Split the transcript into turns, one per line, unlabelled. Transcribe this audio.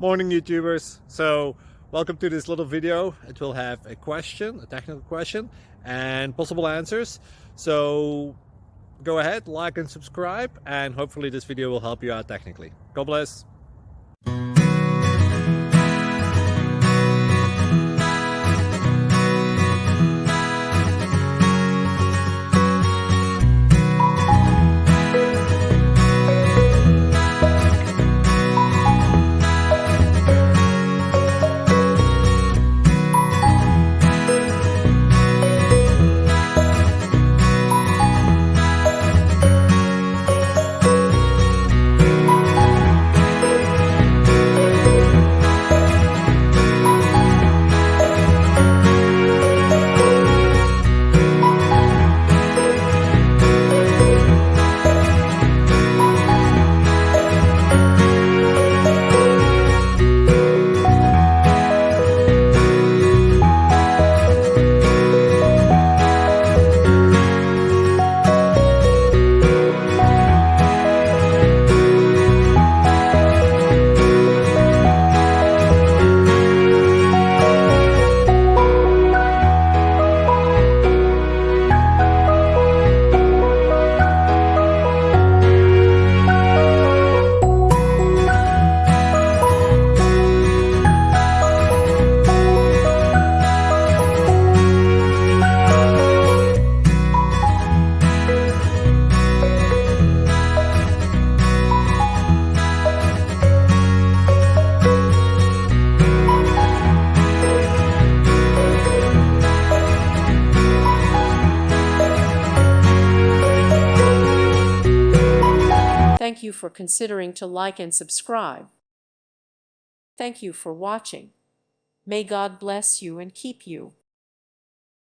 Morning YouTubers. So welcome to this little video. It will have a question, a technical question, and possible answers. So go ahead, like and subscribe, and hopefully this video will help you out technically. God bless.
Thank you for considering to like and subscribe. Thank you for watching. May God bless you and keep you.